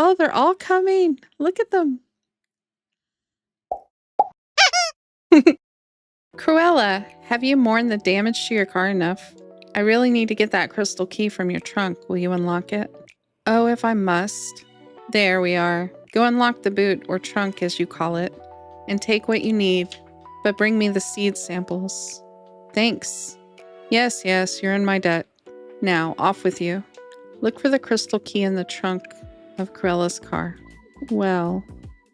Oh, they're all coming. Look at them. Cruella, have you mourned the damage to your car enough? I really need to get that crystal key from your trunk. Will you unlock it? Oh, if I must. There we are. Go unlock the boot, or trunk as you call it, and take what you need, but bring me the seed samples. Thanks. Yes, you're in my debt. Now, off with you. Look for the crystal key in the trunk of Cruella's car. Well,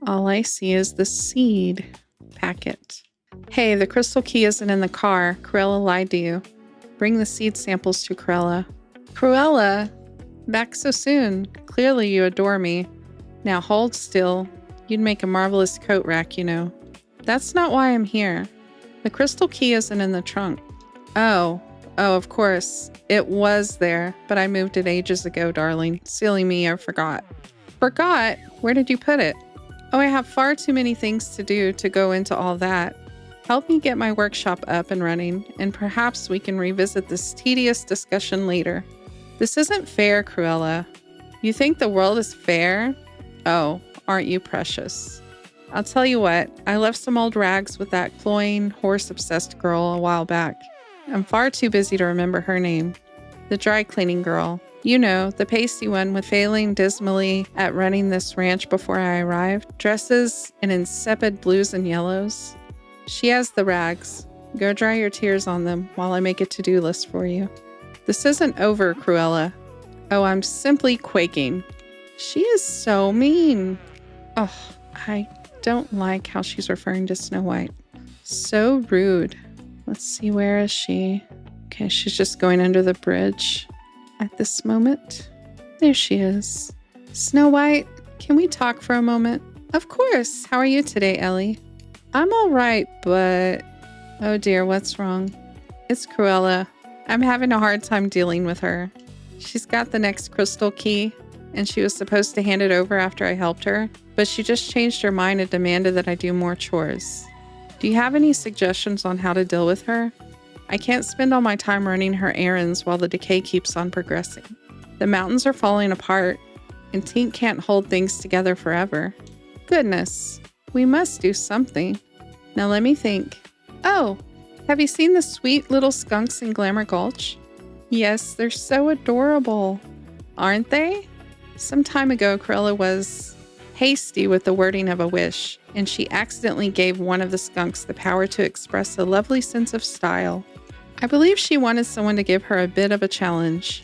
all I see is the seed packet. Hey, the crystal key isn't in the car. Cruella lied to you. Bring the seed samples to Cruella. Cruella? Back so soon. Clearly you adore me. Now hold still. You'd make a marvelous coat rack, you know. That's not why I'm here. The crystal key isn't in the trunk. Oh, of course. It was there, but I moved it ages ago, darling. Silly me, I forgot. Forgot? Where did you put it? Oh, I have far too many things to do to go into all that. Help me get my workshop up and running, and perhaps we can revisit this tedious discussion later. This isn't fair, Cruella. You think the world is fair? Oh, aren't you precious? I'll tell you what, I left some old rags with that cloying, horse-obsessed girl a while back. I'm far too busy to remember her name. The dry cleaning girl. You know, the pasty one with failing dismally at running this ranch before I arrived. Dresses in insipid blues and yellows. She has the rags. Go dry your tears on them while I make a to-do list for you. This isn't over, Cruella. Oh, I'm simply quaking. She is so mean. Oh, I don't like how she's referring to Snow White. So rude. Let's see, where is she? Okay, she's just going under the bridge at this moment. There she is. Snow White, can we talk for a moment? Of course. How are you today, Ellie? I'm all right, but... Oh dear, what's wrong? It's Cruella. I'm having a hard time dealing with her. She's got the next crystal key, and she was supposed to hand it over after I helped her, but she just changed her mind and demanded that I do more chores. Do you have any suggestions on how to deal with her? I can't spend all my time running her errands while the decay keeps on progressing. The mountains are falling apart, and Tink can't hold things together forever. Goodness, we must do something. Now let me think. Oh, have you seen the sweet little skunks in Glamour Gulch? Yes, they're so adorable. Aren't they? Some time ago, Cruella was hasty with the wording of a wish, and she accidentally gave one of the skunks the power to express a lovely sense of style. I believe she wanted someone to give her a bit of a challenge.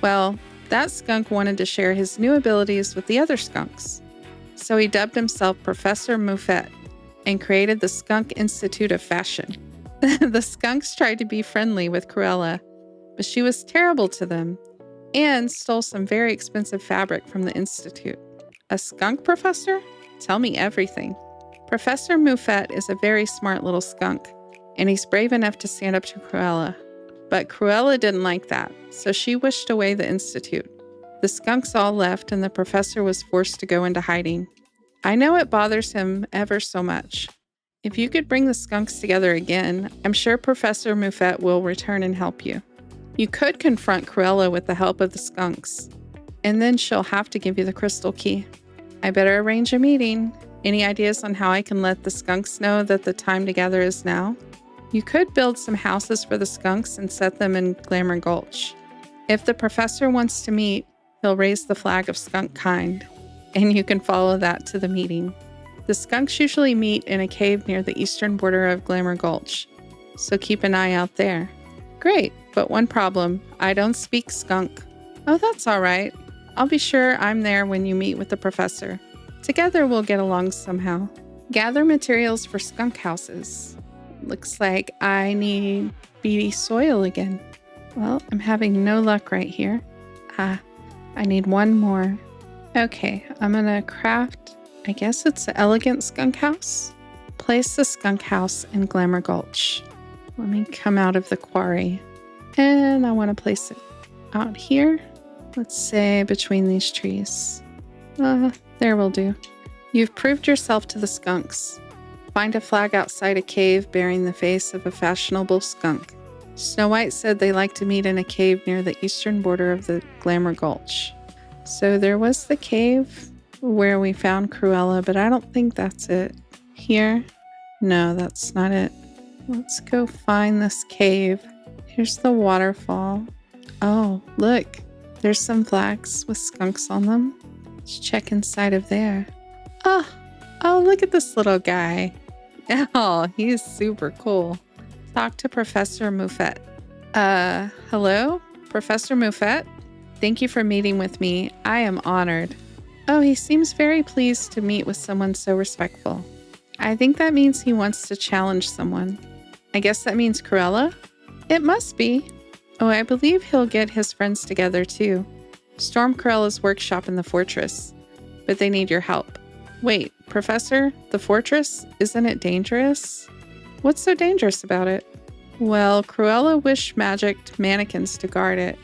Well, that skunk wanted to share his new abilities with the other skunks. So he dubbed himself Professor Moufette and created the Skunk Institute of Fashion. The skunks tried to be friendly with Cruella, but she was terrible to them and stole some very expensive fabric from the Institute. A skunk professor? Tell me everything. Professor Moufette is a very smart little skunk, and he's brave enough to stand up to Cruella. But Cruella didn't like that, so she wished away the Institute. The skunks all left, and the professor was forced to go into hiding. I know it bothers him ever so much. If you could bring the skunks together again, I'm sure Professor Moufette will return and help you. You could confront Cruella with the help of the skunks, and then she'll have to give you the crystal key. I better arrange a meeting. Any ideas on how I can let the skunks know that the time together is now? You could build some houses for the skunks and set them in Glamour Gulch. If the professor wants to meet, he'll raise the flag of skunk kind, and you can follow that to the meeting. The skunks usually meet in a cave near the eastern border of Glamour Gulch, so keep an eye out there. Great, but one problem. I don't speak skunk. Oh, that's all right. I'll be sure I'm there when you meet with the professor. Together we'll get along somehow. Gather materials for skunk houses. Looks like I need beady soil again. Well, I'm having no luck right here. I need one more. Okay, I'm gonna craft, I guess it's an elegant skunk house. Place the skunk house in Glamour Gulch. Let me come out of the quarry. And I want to place it out here. Let's say between these trees. There will do. You've proved yourself to the skunks. Find a flag outside a cave bearing the face of a fashionable skunk. Snow White said they like to meet in a cave near the eastern border of the Glamour Gulch. So there was the cave where we found Cruella, but I don't think that's it. Here? No, that's not it. Let's go find this cave. Here's the waterfall. Oh, look. There's some flags with skunks on them. Let's check inside of there. Oh, look at this little guy. Oh, he's super cool. Talk to Professor Moufette. Hello? Professor Moufette? Thank you for meeting with me. I am honored. Oh, he seems very pleased to meet with someone so respectful. I think that means he wants to challenge someone. I guess that means Cruella? It must be. Oh, I believe he'll get his friends together too. Storm Cruella's workshop in the fortress. But they need your help. Wait, Professor, the fortress? Isn't it dangerous? What's so dangerous about it? Well, Cruella wish-magicked mannequins to guard it,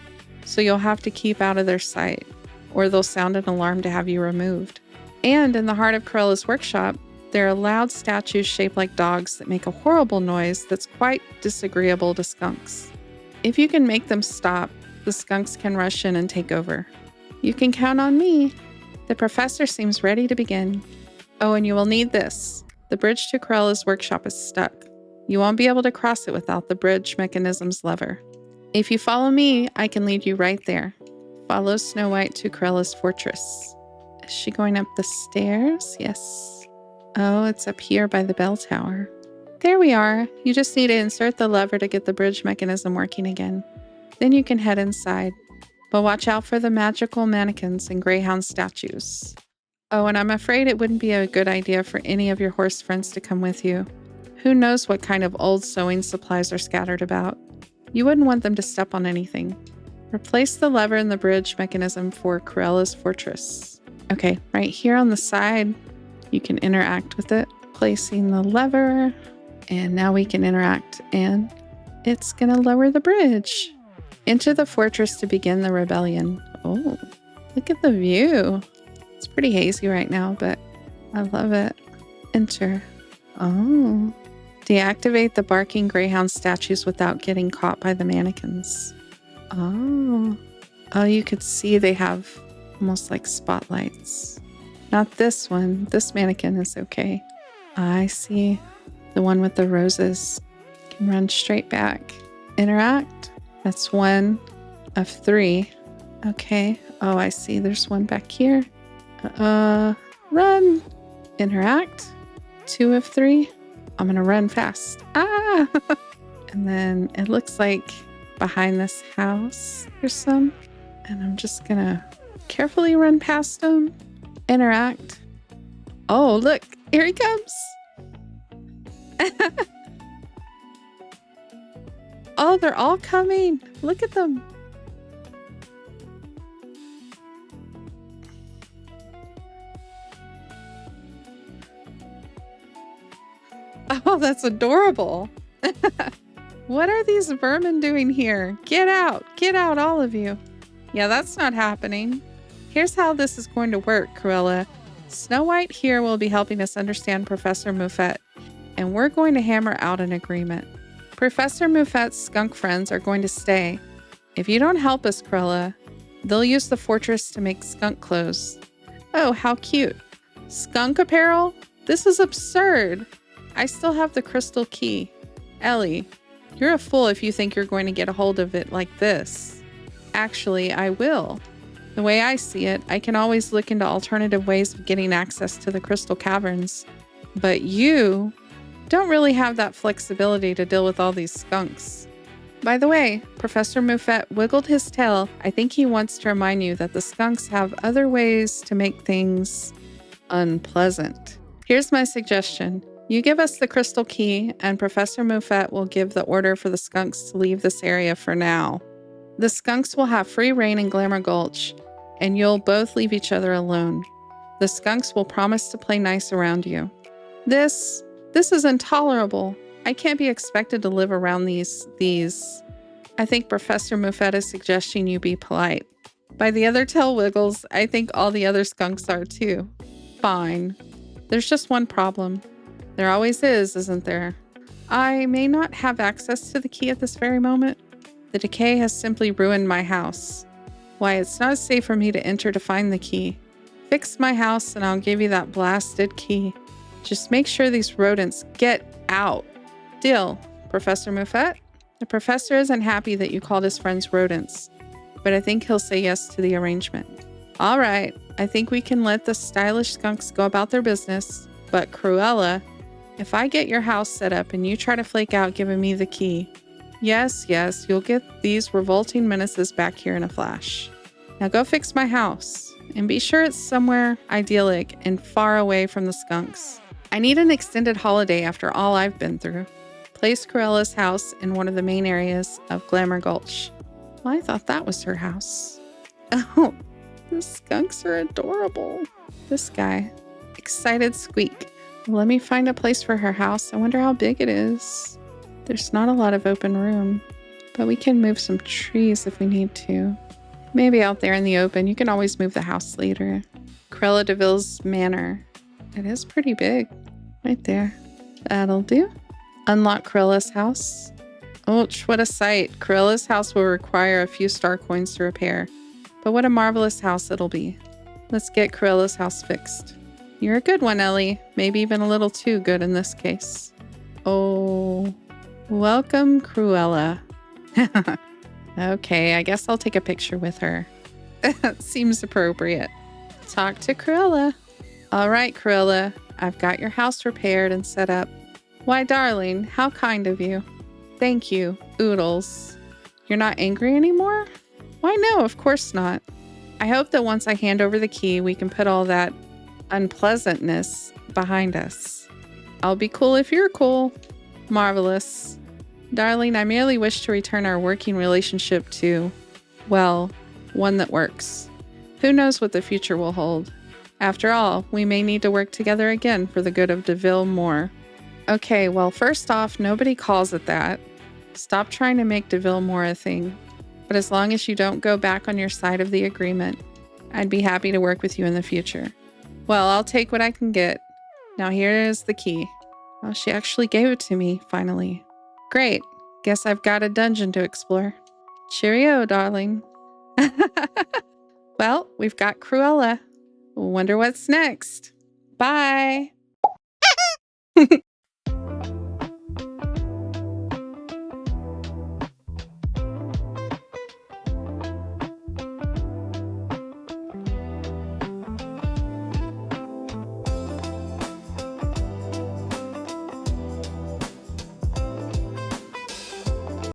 so you'll have to keep out of their sight, or they'll sound an alarm to have you removed. And in the heart of Cruella's workshop, there are loud statues shaped like dogs that make a horrible noise that's quite disagreeable to skunks. If you can make them stop, the skunks can rush in and take over. You can count on me. The professor seems ready to begin. Oh, and you will need this. The bridge to Cruella's workshop is stuck. You won't be able to cross it without the bridge mechanism's lever. If you follow me, I can lead you right there. Follow Snow White to Cruella's fortress. Is she going up the stairs? Yes. Oh, it's up here by the bell tower. There we are. You just need to insert the lever to get the bridge mechanism working again. Then you can head inside. But watch out for the magical mannequins and greyhound statues. Oh, and I'm afraid it wouldn't be a good idea for any of your horse friends to come with you. Who knows what kind of old sewing supplies are scattered about. You wouldn't want them to step on anything. Replace the lever in the bridge mechanism for Cruella's fortress. Okay, right here on the side, you can interact with it. Placing the lever, and now we can interact, and it's gonna lower the bridge. Enter the fortress to begin the rebellion. Oh, look at the view. It's pretty hazy right now, but I love it. Enter. Oh. Deactivate the barking greyhound statues without getting caught by the mannequins. Oh. Oh, you could see they have almost like spotlights. Not this one. This mannequin is okay. I see. The one with the roses. Can run straight back. Interact. That's 1 of 3. Okay. Oh, I see. There's one back here. Run. Interact. 2 of 3. I'm gonna run fast. Ah! And then it looks like behind this house there's some. And I'm just gonna carefully run past them. Interact. Oh, look. Here he comes. Oh, they're all coming. Look at them. Oh, that's adorable. What are these vermin doing here? Get out, all of you. Yeah, that's not happening. Here's how this is going to work, Cruella. Snow White here will be helping us understand Professor Moufette, and we're going to hammer out an agreement. Professor Moufette's skunk friends are going to stay. If you don't help us, Cruella, they'll use the fortress to make skunk clothes. Oh, how cute. Skunk apparel? This is absurd. I still have the crystal key. Ellie, you're a fool if you think you're going to get a hold of it like this. Actually, I will. The way I see it, I can always look into alternative ways of getting access to the crystal caverns. But you don't really have that flexibility to deal with all these skunks. By the way, Professor Moufette wiggled his tail. I think he wants to remind you that the skunks have other ways to make things unpleasant. Here's my suggestion. You give us the crystal key, and Professor Moufette will give the order for the skunks to leave this area for now. The skunks will have free reign in Glamour Gulch, and you'll both leave each other alone. The skunks will promise to play nice around you. This is intolerable. I can't be expected to live around these. I think Professor Moufette is suggesting you be polite. By the other tail wiggles, I think all the other skunks are too. Fine. There's just one problem. There always is, isn't there? I may not have access to the key at this very moment. The decay has simply ruined my house. Why, it's not safe for me to enter to find the key. Fix my house and I'll give you that blasted key. Just make sure these rodents get out. Deal, Professor Moufette? The professor isn't happy that you called his friends rodents, but I think he'll say yes to the arrangement. All right, I think we can let the stylish skunks go about their business, but Cruella, if I get your house set up and you try to flake out giving me the key, yes, you'll get these revolting menaces back here in a flash. Now go fix my house, and be sure it's somewhere idyllic and far away from the skunks. I need an extended holiday after all I've been through. Place Cruella's house in one of the main areas of Glamour Gulch. Well, I thought that was her house. Oh, the skunks are adorable. This guy. Excited squeak. Let me find a place for her house. I wonder how big it is. There's not a lot of open room, but we can move some trees if we need to. Maybe out there in the open. You can always move the house later. Cruella De Vil's manor. It is pretty big. Right there. That'll do. Unlock Cruella's house. Ouch, what a sight. Cruella's house will require a few star coins to repair, but what a marvelous house it'll be. Let's get Cruella's house fixed. You're a good one, Ellie. Maybe even a little too good in this case. Oh, welcome, Cruella. Okay, I guess I'll take a picture with her. Seems appropriate. Talk to Cruella. All right, Cruella, I've got your house repaired and set up. Why, darling, how kind of you. Thank you, Oodles. You're not angry anymore? Why, no, of course not. I hope that once I hand over the key, we can put all that unpleasantness behind us. I'll be cool if you're cool. Marvelous. Darling, I merely wish to return our working relationship to, well, one that works. Who knows what the future will hold? After all, we may need to work together again for the good of De Vil more. Okay, well, first off, nobody calls it that. Stop trying to make De Vil more a thing. But as long as you don't go back on your side of the agreement, I'd be happy to work with you in the future. Well, I'll take what I can get. Now here is the key. Oh, she actually gave it to me, finally. Great. Guess I've got a dungeon to explore. Cheerio, darling. Well, we've got Cruella. Wonder what's next. Bye.